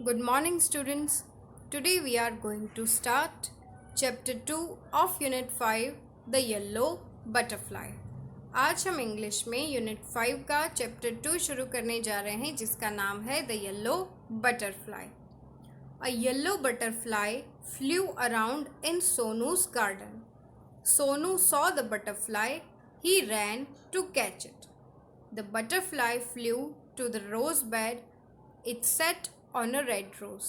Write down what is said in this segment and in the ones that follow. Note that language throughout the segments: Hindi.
Good morning, students. Today we are going to start Chapter 2 of Unit 5, The Yellow Butterfly. आज हम इंग्लिश में यूनिट 5 का चैप्टर 2 शुरू करने जा रहे हैं जिसका नाम है the yellow butterfly. A yellow butterfly flew around in Sonu's garden. Sonu saw the butterfly. He ran to catch it. The butterfly flew to the rose bed. It sat on a red rose.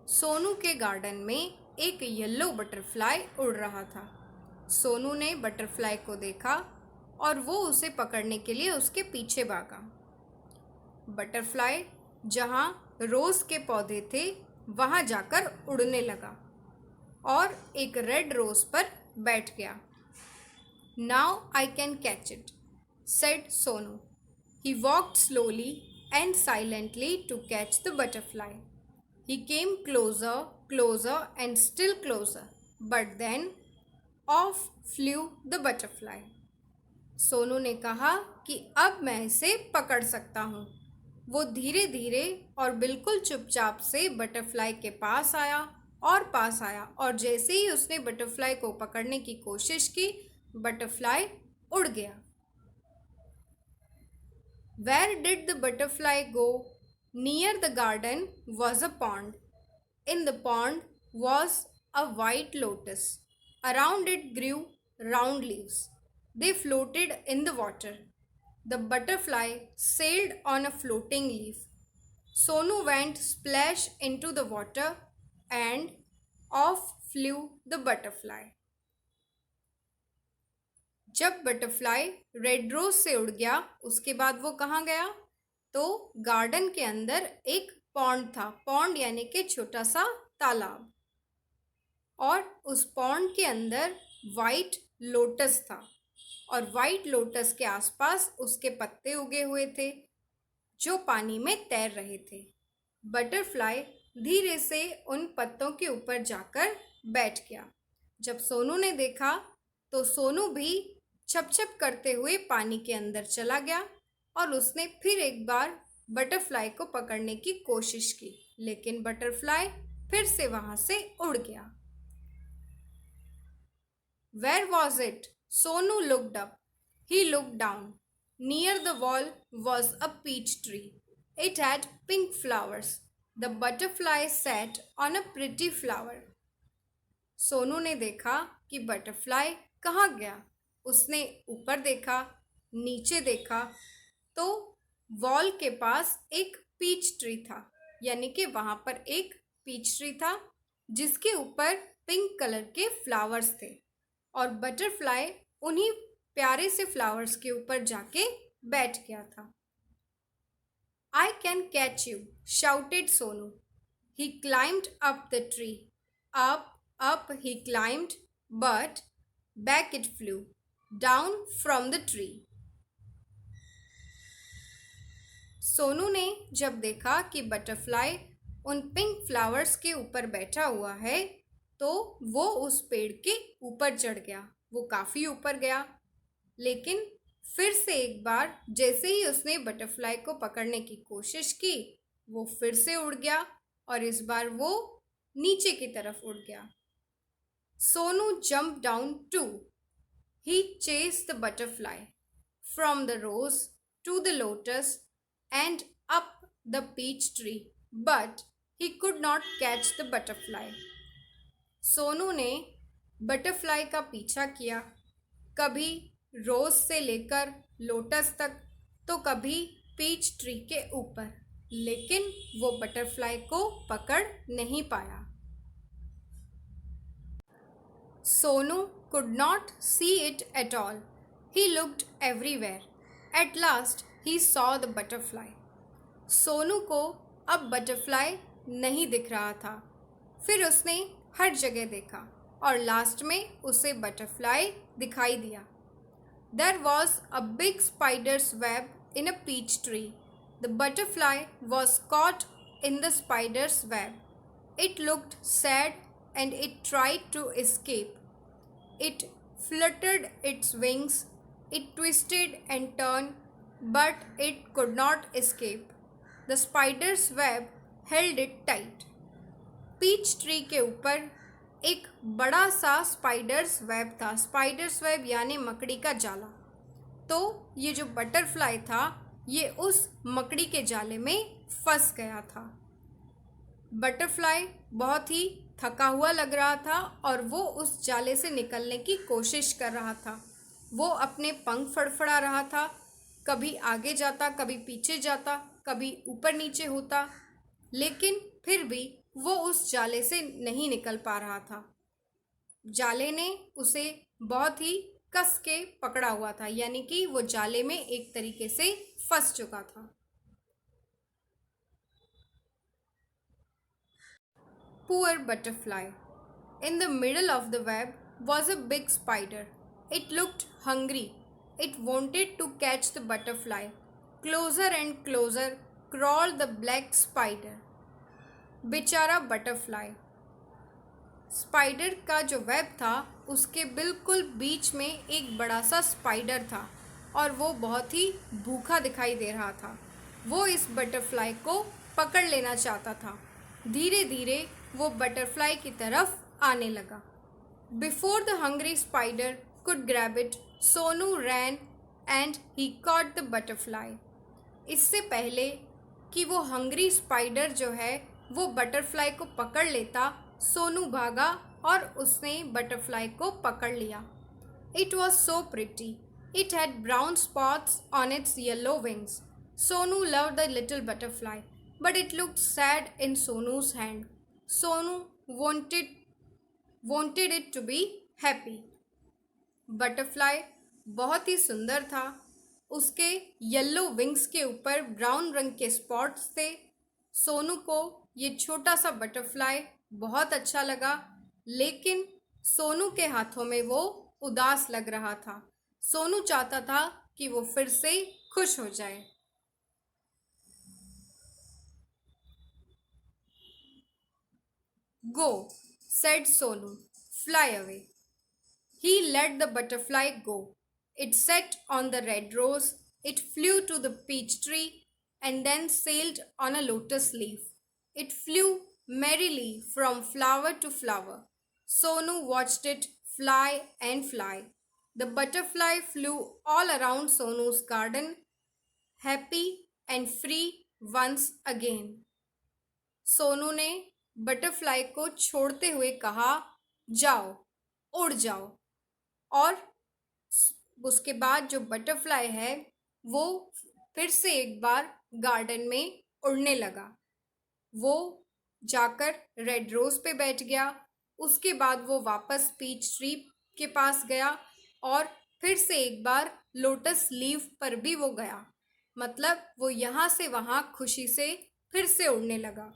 Sonu के गार्डन में एक येलो बटरफ्लाई उड़ रहा था. सोनू ने बटरफ्लाई को देखा और वो उसे पकड़ने के लिए उसके पीछे भागा. बटरफ्लाई जहाँ रोज़ के पौधे थे वहाँ जाकर उड़ने लगा और एक रेड रोज़ पर बैठ गया. Now I can catch it, said Sonu. He walked slowly and silently to catch the butterfly. He came closer, closer and still closer, but then off flew the butterfly. Sonu ने कहा कि अब मैं इसे पकड़ सकता हूँ. वो धीरे धीरे और बिल्कुल चुपचाप से बटरफ्लाई के पास आया और जैसे ही उसने बटरफ्लाई को पकड़ने की कोशिश की, बटरफ्लाई उड़ गया. Where did the butterfly go? Near the garden was a pond. In the pond was a white lotus. Around it grew round leaves. They floated in the water. The butterfly sailed on a floating leaf. Sonu went splash into the water and off flew the butterfly. जब बटरफ्लाई रेड रोज से उड़ गया उसके बाद वो कहाँ गया? तो गार्डन के अंदर एक पॉन्ड था. पॉन्ड यानी कि छोटा सा तालाब. और उस पॉन्ड के अंदर वाइट लोटस था और वाइट लोटस के आसपास उसके पत्ते उगे हुए थे जो पानी में तैर रहे थे. बटरफ्लाई धीरे से उन पत्तों के ऊपर जाकर बैठ गया. जब सोनू ने देखा तो सोनू भी छप छप करते हुए पानी के अंदर चला गया और उसने फिर एक बार बटरफ्लाई को पकड़ने की कोशिश की, लेकिन बटरफ्लाई फिर से वहां से उड़ गया. Where was it? Sonu looked up. He looked down. Near the wall was a peach tree. It had pink flowers. The butterfly sat on a pretty flower. Sonu ने देखा कि बटरफ्लाई कहाँ गया. उसने ऊपर देखा, नीचे देखा तो वॉल के पास एक पीच ट्री था, यानी कि वहाँ पर एक पीच ट्री था जिसके ऊपर पिंक कलर के फ्लावर्स थे और बटरफ्लाई उन्हीं प्यारे से फ्लावर्स के ऊपर जाके बैठ गया था. I can catch you, shouted Sonu. He climbed up the tree. Up he climbed, but back it flew down from the tree. Sonu ने जब देखा कि बटरफ्लाई उन पिंक फ्लावर्स के ऊपर बैठा हुआ है तो वो उस पेड़ के ऊपर चढ़ गया. वो काफ़ी ऊपर गया, लेकिन फिर से एक बार जैसे ही उसने बटरफ्लाई को पकड़ने की कोशिश की, वो फिर से उड़ गया और इस बार वो नीचे की तरफ उड़ गया. Sonu jumped down too. He chased the butterfly from the rose to the lotus and up the peach tree, but he could not catch the butterfly. Sonu ने बटरफ्लाई का पीछा किया, कभी रोज से लेकर लोटस तक तो कभी पीच ट्री के ऊपर, लेकिन वो बटरफ्लाई को पकड़ नहीं पाया. Sonu could not see it at all. He looked everywhere. At last he saw the butterfly. Sonu को अब बटरफ्लाई नहीं दिख रहा था. फिर उसने हर जगह देखा और लास्ट में उसे बटरफ्लाई दिखाई दिया. There was a big spider's web in a peach tree. The butterfly was caught in the spider's web. It looked sad and it tried to escape. It fluttered its wings, it twisted and turned, but it could not escape. The spider's web held it tight. Peach tree के ऊपर एक बड़ा सा स्पाइडर्स वेब था. स्पाइडर्स वेब यानी मकड़ी का जाला. तो ये जो बटरफ्लाई था ये उस मकड़ी के जाले में फंस गया था. बटरफ्लाई बहुत ही थका हुआ लग रहा था और वो उस जाले से निकलने की कोशिश कर रहा था. वो अपने पंख फड़फड़ा रहा था. कभी आगे जाता, कभी पीछे जाता, कभी ऊपर नीचे होता, लेकिन फिर भी वो उस जाले से नहीं निकल पा रहा था. जाले ने उसे बहुत ही कस के पकड़ा हुआ था, यानी कि वो जाले में एक तरीके से फंस चुका था. Poor butterfly. In the middle of the web was a big spider. It looked hungry. It wanted to catch the butterfly. Closer and closer crawled the black spider. बेचारा बटरफ्लाई. स्पाइडर का जो वेब था उसके बिल्कुल बीच में एक बड़ा सा स्पाइडर था और वो बहुत ही भूखा दिखाई दे रहा था. वो इस बटरफ्लाई को पकड़ लेना चाहता था. धीरे धीरे वो बटरफ्लाई की तरफ आने लगा. Before the hungry spider could grab it, Sonu ran and he caught the butterfly. इससे पहले कि वो हंग्री स्पाइडर जो है वो बटरफ्लाई को पकड़ लेता, सोनू भागा और उसने बटरफ्लाई को पकड़ लिया. It was so pretty. It had brown spots on it's yellow wings. Sonu loved the little butterfly, but it looked sad in Sonu's hand. Sonu wanted it to be happy. Butterfly बहुत ही सुंदर था. उसके येलो विंग्स के ऊपर ब्राउन रंग के स्पॉट्स थे. सोनू को ये छोटा सा बटरफ्लाई बहुत अच्छा लगा, लेकिन सोनू के हाथों में वो उदास लग रहा था. सोनू चाहता था कि वो फिर से खुश हो जाए. Go, said Sonu. Fly away. He let the butterfly go. It sat on the red rose. It flew to the peach tree and then sailed on a lotus leaf. It flew merrily from flower to flower. Sonu watched it fly and fly. The butterfly flew all around Sonu's garden, happy and free once again. Sonu ने बटरफ्लाई को छोड़ते हुए कहा, जाओ, उड़ जाओ. और उसके बाद जो बटरफ्लाई है वो फिर से एक बार गार्डन में उड़ने लगा. वो जाकर रेड रोज पे बैठ गया. उसके बाद वो वापस पीच ट्री के पास गया और फिर से एक बार लोटस लीफ पर भी वो गया. मतलब वो यहाँ से वहाँ खुशी से फिर से उड़ने लगा.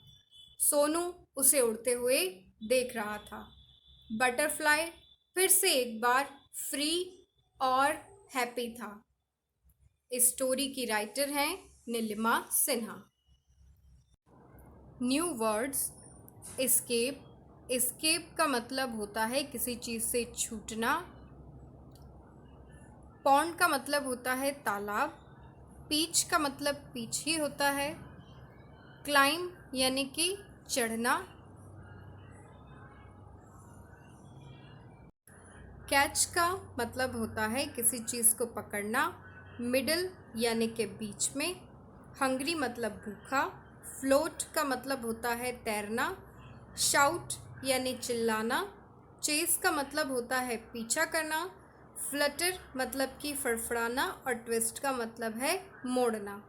सोनू उसे उड़ते हुए देख रहा था. बटरफ्लाई फिर से एक बार फ्री और हैप्पी था. इस स्टोरी की राइटर हैं Nilima Sinha. New words. Escape. Escape का मतलब होता है किसी चीज़ से छूटना. पॉन्ड का मतलब होता है तालाब. पीच का मतलब पीच ही होता है. क्लाइम यानी कि चढ़ना. कैच का मतलब होता है किसी चीज़ को पकड़ना. मिडल यानी कि बीच में. हंग्री मतलब भूखा. फ्लोट का मतलब होता है तैरना. शाउट यानी चिल्लाना. चेस का मतलब होता है पीछा करना. फ्लटर मतलब कि फड़फड़ाना और ट्विस्ट का मतलब है मोड़ना.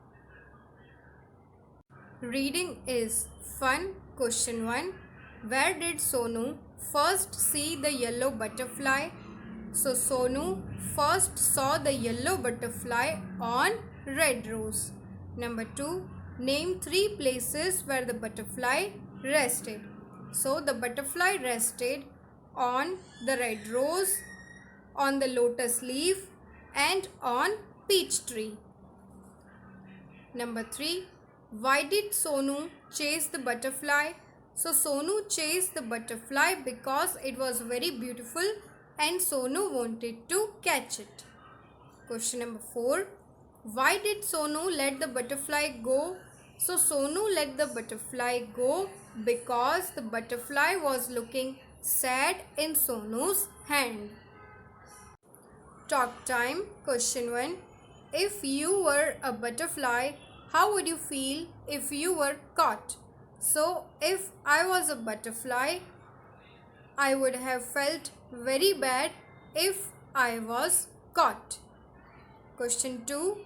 Reading is fun. Question 1. Where did Sonu first see the yellow butterfly? So Sonu first saw the yellow butterfly on red rose. Number 2. Name 3 places where the butterfly rested. So the butterfly rested on the red rose, on the lotus leaf and on peach tree. Number 3. Why did Sonu chase the butterfly? So Sonu chased the butterfly because it was very beautiful and Sonu wanted to catch it. Question number 4. Why did Sonu let the butterfly go? So Sonu let the butterfly go because the butterfly was looking sad in Sonu's hand. Talk time. Question 1. If you were a butterfly, how would you feel if you were caught? So, if I was a butterfly, I would have felt very bad if I was caught. Question 2.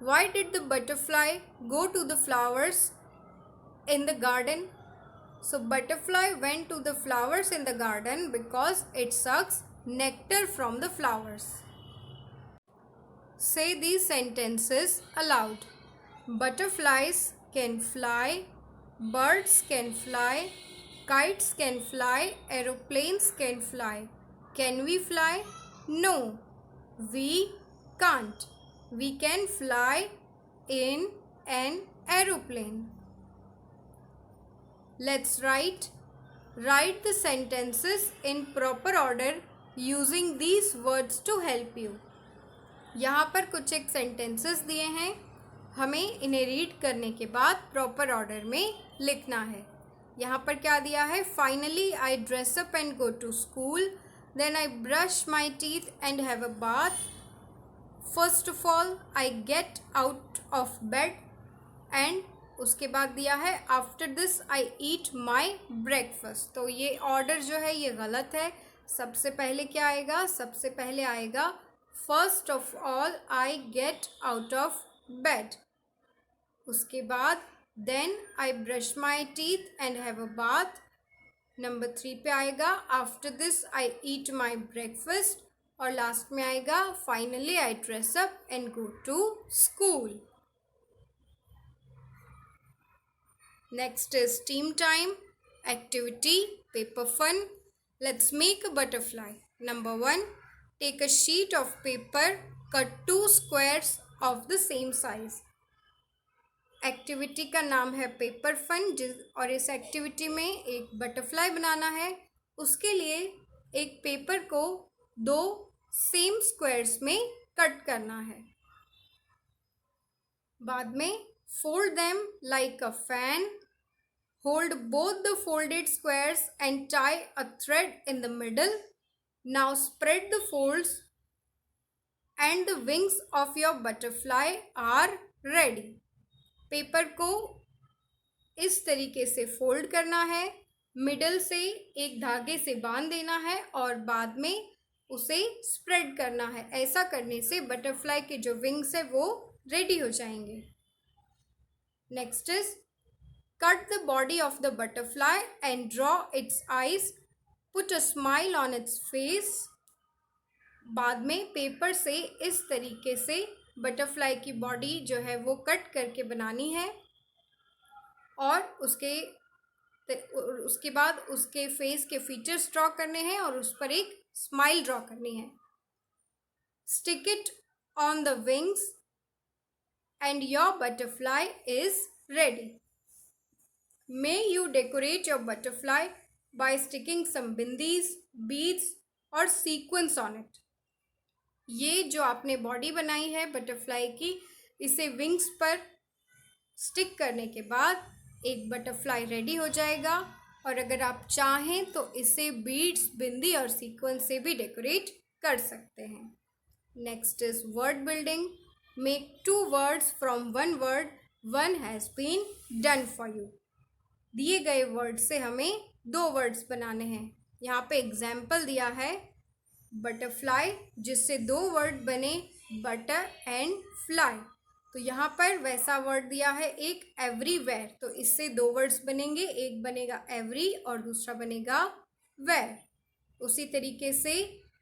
Why did the butterfly go to the flowers in the garden? So, butterfly went to the flowers in the garden because it sucks nectar from the flowers. Say these sentences aloud. Butterflies can fly, birds can fly, kites can fly, aeroplanes can fly. Can we fly? No, we can't. We can fly in an aeroplane. Let's write. Write the sentences in proper order using these words to help you. यहाँ पर कुछ एक सेंटेंसेस दिए हैं, हमें इन्हें रीड करने के बाद प्रॉपर ऑर्डर में लिखना है. यहाँ पर क्या दिया है? Finally I dress up and go to school, then I brush my teeth and have a bath, first of all I get out of bed, and उसके बाद दिया है after this I eat my breakfast. तो ये ऑर्डर जो है ये गलत है. सबसे पहले क्या आएगा? सबसे पहले आएगा first of all I get out of bed. उसके बाद then I brush my teeth and have a bath. Number 3 पे आएगा after this I eat my breakfast. और लास्ट में आएगा finally I dress up and go to school. Next is team time. Activity, paper fun. Let's make a butterfly. Number 1. Take a sheet of paper, cut 2 squares of the same size. Activity का नाम है पेपर फन, और इस एक्टिविटी में एक बटरफ्लाई बनाना है. उसके लिए एक पेपर को 2 सेम स्क्वायर्स में कट करना है. बाद में fold them like a fan. Hold both the folded squares and tie a thread in the middle. Now spread the folds and the wings of your butterfly are ready. Paper को इस तरीके से फोल्ड करना है, मिडल से एक धागे से बांध देना है और बाद में उसे स्प्रेड करना है. ऐसा करने से बटरफ्लाई के जो विंग्स है वो रेडी हो जाएंगे. Next is cut the body of the butterfly and draw it's eyes. Put a smile on its face. बाद में पेपर से इस तरीके से बटरफ्लाई की बॉडी जो है वो कट करके बनानी है और उसके बाद उसके फेस के फीचर्स ड्रॉ करने हैं और उस पर एक स्माइल ड्रॉ करनी है. Stick it on the wings and your butterfly is ready. May you decorate your butterfly by sticking some bindis, beads or sequins on it. ये जो आपने बॉडी बनाई है बटरफ्लाई की, इसे विंग्स पर स्टिक करने के बाद एक बटरफ्लाई रेडी हो जाएगा. और अगर आप चाहें तो इसे बीड्स, बिंदी और सीक्वेंस से भी डेकोरेट कर सकते हैं. Next is word building. Make 2 words from 1 word. One has been done for you. दिए गए वर्ड से हमें 2 वर्ड्स बनाने हैं. यहाँ पे एग्जाम्पल दिया है बटरफ्लाई, जिससे 2 वर्ड बने बटर एंड फ्लाई. तो यहाँ पर वैसा वर्ड दिया है एक एवरीवेयर, तो इससे 2 वर्ड्स बनेंगे. एक बनेगा एवरी और दूसरा बनेगा वेयर. उसी तरीके से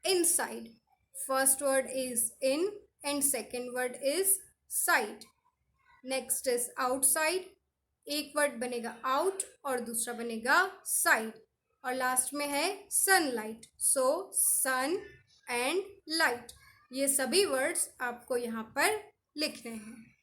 inside, first word is in and second word is side. Next is outside. एक वर्ड बनेगा out और दूसरा बनेगा side. और लास्ट में है sunlight. So sun and light. ये सभी वर्ड्स आपको यहाँ पर लिखने हैं.